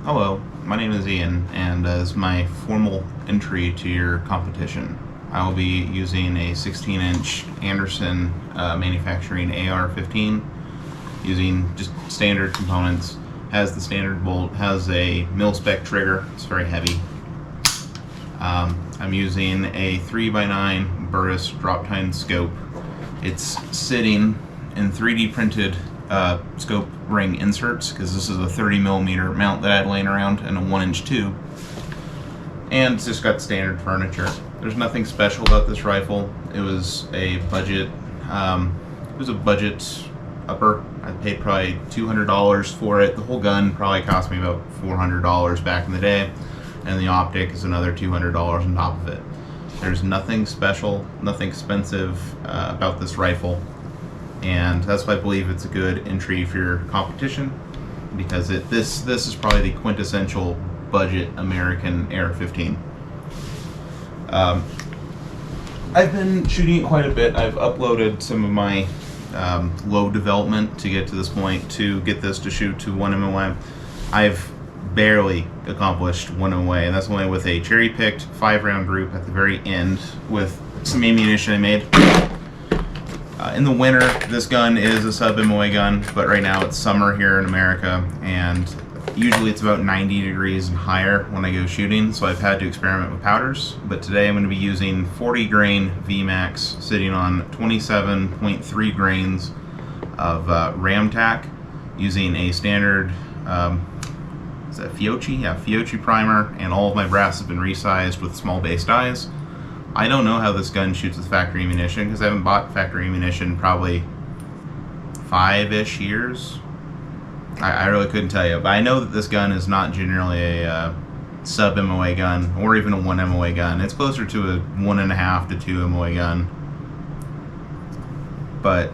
Hello, my name is Ian, and as my formal entry to your competition, I will be using a 16-inch Anderson manufacturing AR15, using just standard components. Has the standard bolt, has a mil-spec trigger, it's very heavy. I'm using a 3x9 Burris drop tine scope. It's sitting in 3D printed scope ring inserts, because this is a 30mm mount that I had laying around and a 1-inch tube, and it's just got standard furniture. There's nothing special about this rifle. It was a budget upper. I paid probably $200 for it. The whole gun probably cost me about $400 back in the day, and the optic is another $200 on top of it. There's nothing special, nothing expensive about this rifle, and that's why I believe it's a good entry for your competition, because this is probably the quintessential budget American AR-15. I've been shooting it quite a bit. I've uploaded some of my low development to get to this point, to get this to shoot to 1 MOA. I've barely accomplished 1 MOA, and that's only with a cherry-picked 5-round group at the very end with some ammunition I made. In the winter, this gun is a sub-MOA gun, but right now it's summer here in America, and usually it's about 90 degrees and higher when I go shooting, so I've had to experiment with powders. But today I'm going to be using 40 grain VMAX, sitting on 27.3 grains of Ramtac, using a standard is that Fiocchi? Yeah, Fiocchi primer, and all of my brass have been resized with small base dies. I don't know how this gun shoots with factory ammunition, because I haven't bought factory ammunition probably 5-ish years. I really couldn't tell you, but I know that this gun is not generally a sub-MOA gun, or even a 1 MOA gun. It's closer to a 1.5 to 2 MOA gun. But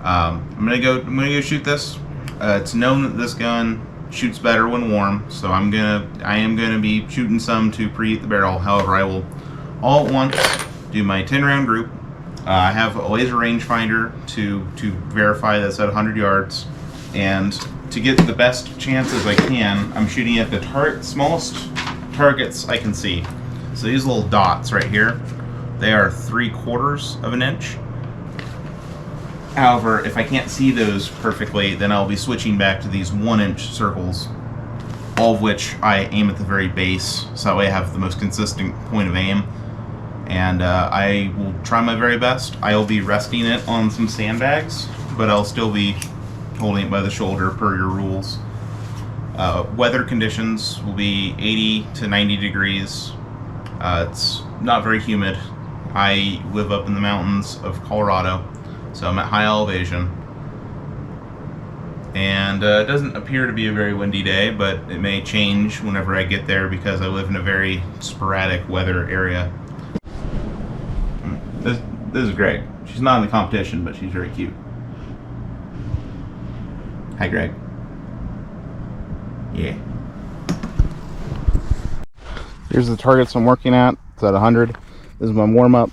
I'm gonna go shoot this. It's known that this gun shoots better when warm, so I am gonna be shooting some to preheat the barrel. However, I will all at once do my 10-round group. I have a laser rangefinder to verify that's at 100 yards, and to get the best chances I can, I'm shooting at the smallest targets I can see. So these little dots right here, they are 3/4 of an inch. However, if I can't see those perfectly, then I'll be switching back to these 1-inch circles, all of which I aim at the very base, so that way I have the most consistent point of aim. And I will try my very best. I'll be resting it on some sandbags, but I'll still be holding it by the shoulder per your rules. Weather conditions will be 80 to 90 degrees. It's not very humid. I live up in the mountains of Colorado, so I'm at high elevation. And it doesn't appear to be a very windy day, but it may change whenever I get there, because I live in a very sporadic weather area. This is Greg. She's not in the competition, but she's very cute. Hi, Greg. Yeah. Here's the targets I'm working at. It's at 100. This is my warm-up.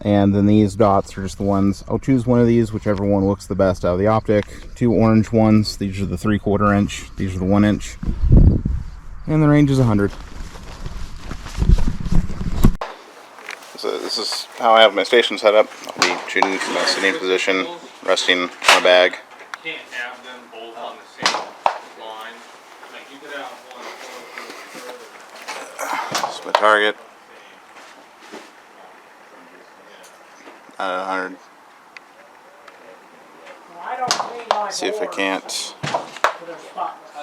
And then these dots are just the ones. I'll choose one of these, whichever one looks the best out of the optic. 2 orange ones. These are the 3/4 inch. These are the 1 inch. And the range is 100. So this is how I have my station set up. I'll be shooting from a sitting position, resting on a bag. Can't have them both on the same line. Like you could have one. This is my target. At 100. See if I can't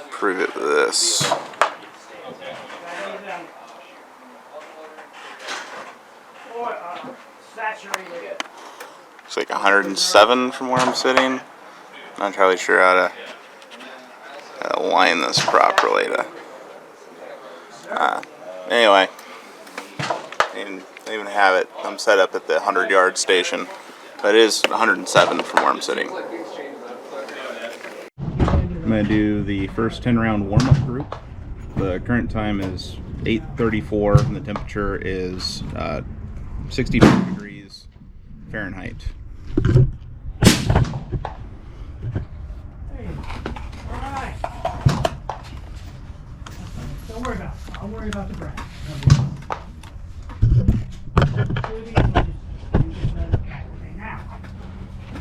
prove it with this. Looks like 107 from where I'm sitting. Not entirely sure how to line this properly. Anyway, I even have it. I'm set up at the 100-yard station, but it is 107 from where I'm sitting. I'm going to do the first 10-round warm-up group. The current time is 8:34, and the temperature is 64 degrees Fahrenheit. Don't worry about the brass. Okay, now,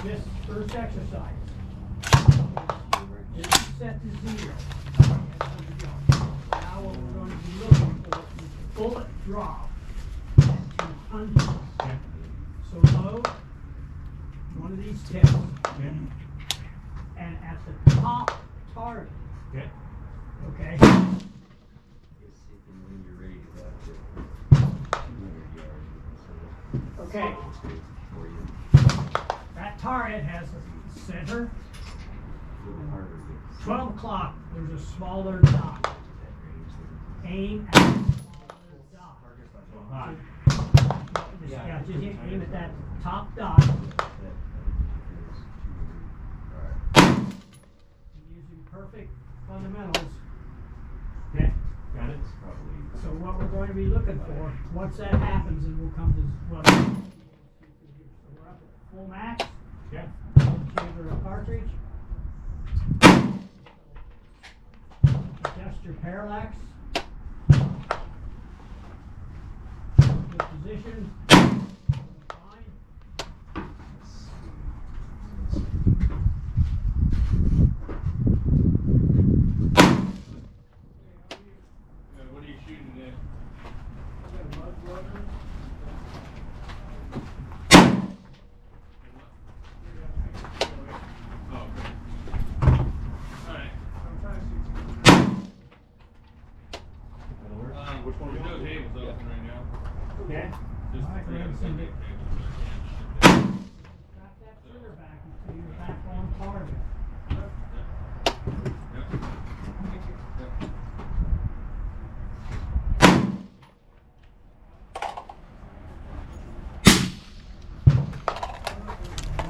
this first exercise is set to 0. Now what we're going to be looking for is bullet drop at 200. So load one of these tips, and at the top target. Okay. Okay. That target has a center. 12 o'clock, there's a smaller dot. Aim at the smaller dot. Yeah, just aim at that top dot. Using perfect fundamentals. Okay, got it. So what we're going to be looking for, once that happens, and we'll come to what. So we're up at full max. Yeah. Chamber of cartridge. Adjust your parallax. Good position. Fine. What are you shooting at? Which one? No tables open right now. Okay. Just All right, for let's send it. that. Drop that trigger back until you're back on target.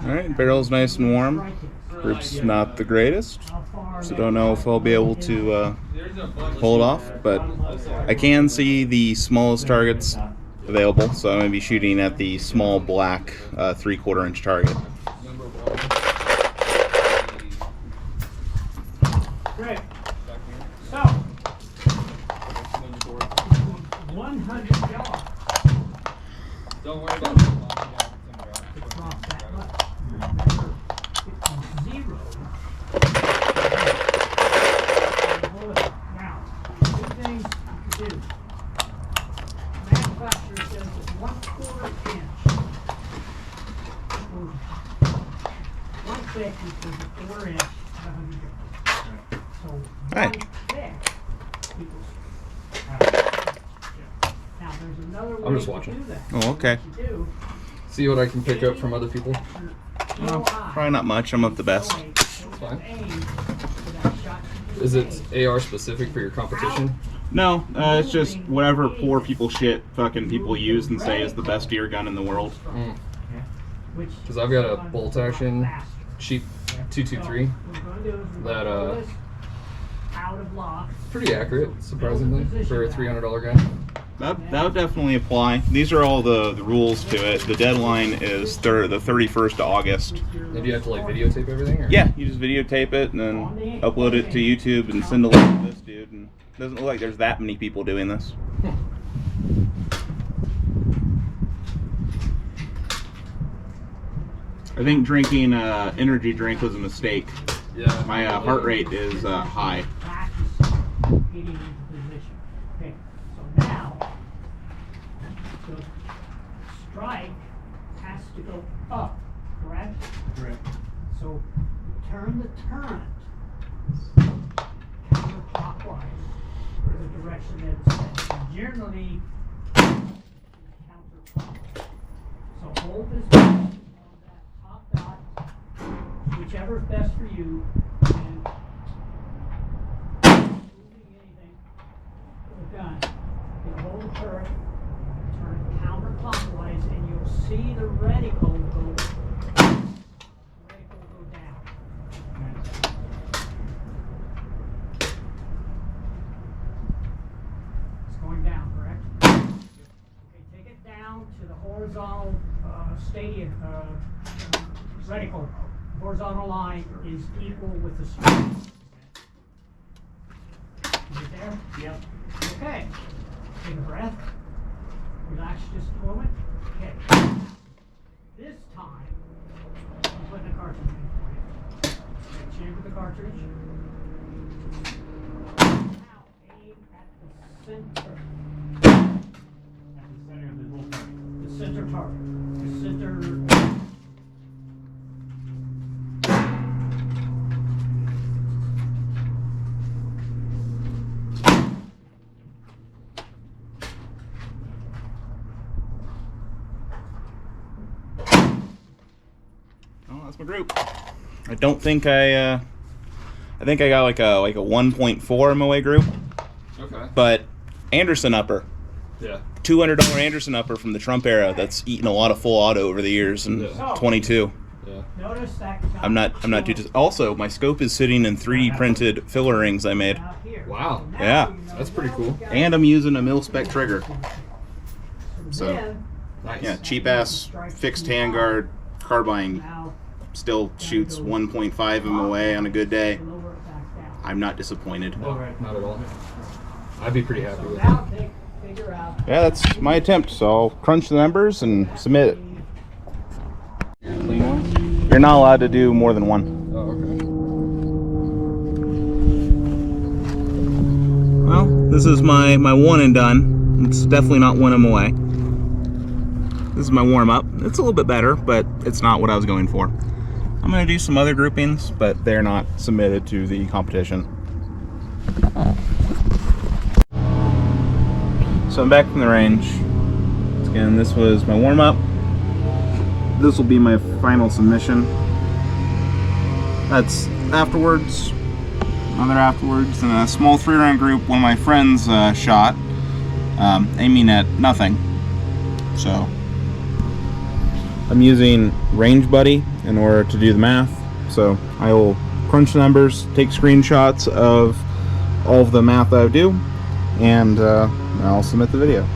Alright, barrel's nice and warm. Grip's not the greatest, so don't know if I'll be able to pull it off, but I can see the smallest targets available, so I'm going to be shooting at the small black 3/4 inch target. Great. So, 100 yards. Don't worry about it. It's not that much. Remember, it's 0. Now, two things you can do. Manufacturer says that 1/4 inch goes 1/6 equals 4 inch at 100 yards. So Right. 1/6 equals. Now there's another way I'm just to watching. do that. Oh, okay. What you do, See what I can pick up from other people. Well, probably not much, I'm up the best. Fine. Is it AR specific for your competition? No, it's just whatever poor people shit fucking people use and say is the best deer gun in the world. Because I've got a bolt action cheap 223 that pretty accurate, surprisingly, for a $300 gun. That would definitely apply. These are all the rules to it. The deadline is the 31st of August. And do you have to like videotape everything? Or? Yeah, you just videotape it and then upload it to YouTube and send a link to this dude. And it doesn't look like there's that many people doing this. I think drinking energy drink was a mistake. Yeah. My heart rate is high. Getting into position. Okay, so now the strike has to go up, correct? Correct. So turn the turret counterclockwise for the direction that it's set. And generally, counterclockwise. So hold this on that top dot, whichever is best for you, and moving anything with the gun. You hold the turret, turn counterclockwise, and you'll see the reticle go down. It's going down, correct? Okay, take it down to the horizontal reticle. Horizontal line is equal with the strike. Is it there? Yep. Okay. Take a breath. Relax just a moment. Okay. This time, I'm putting a cartridge in for you. Okay, chamber the cartridge. Now aim at the center. At the center of the whole thing. The center target. The center. Oh, that's my group. I don't think I think I got like a 1.4 MOA group, Okay. but Anderson upper. Yeah. $200 Anderson upper from the Trump era that's eaten a lot of full auto over the years, and Yeah. 22. Yeah. Notice that. I'm not too also my scope is sitting in 3D printed filler rings I made, Out here. Wow. Now Yeah. you know That's pretty cool. and I'm using a mil spec trigger. So Then, Nice. yeah, cheap ass fixed handguard carbine now still shoots 1.5 MOA on a good day. lower it back down. I'm not disappointed. No, not at all. I'd be pretty happy So with it. now figure out. Yeah, that's my attempt. So I'll crunch the numbers and submit it. Clean one? You're not allowed to do more than one. Oh, okay. Well, this is my one and done. It's definitely not one MOA. This is my warm up. It's a little bit better, but it's not what I was going for. I'm going to do some other groupings, but they're not submitted to the competition. So I'm back from the range. Again, this was my warm up. This will be my final submission. That's afterwards. Another afterwards, and a small 3-round group one of my friends shot, aiming at nothing. So I'm using Range Buddy in order to do the math. So I will crunch the numbers, take screenshots of all of the math that I do, and I'll submit the video.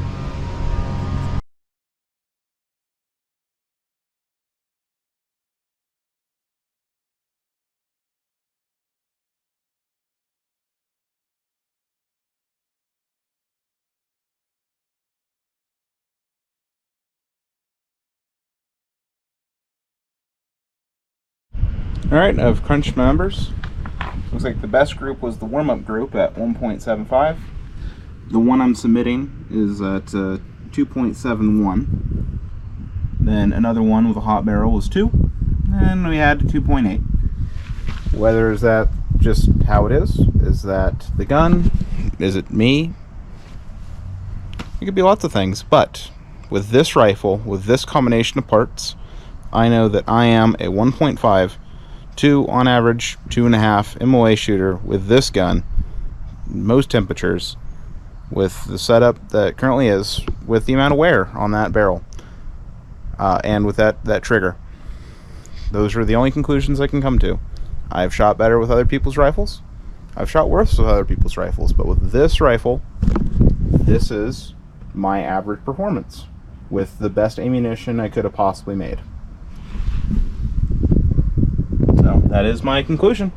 Alright, I've crunched my numbers. Looks like the best group was the warm-up group at 1.75. The one I'm submitting is at 2.71. Then another one with a hot barrel was 2. And we had 2.8. Whether is that just how it is that the gun? Is it me? It could be lots of things, but with this rifle, with this combination of parts, I know that I am a 1.5 to, on average, 2.5 MOA shooter with this gun, most temperatures, with the setup that it currently is, with the amount of wear on that barrel, and with that trigger. Those are the only conclusions I can come to. I've shot better with other people's rifles. I've shot worse with other people's rifles, but with this rifle, this is my average performance with the best ammunition I could have possibly made. So that is my conclusion.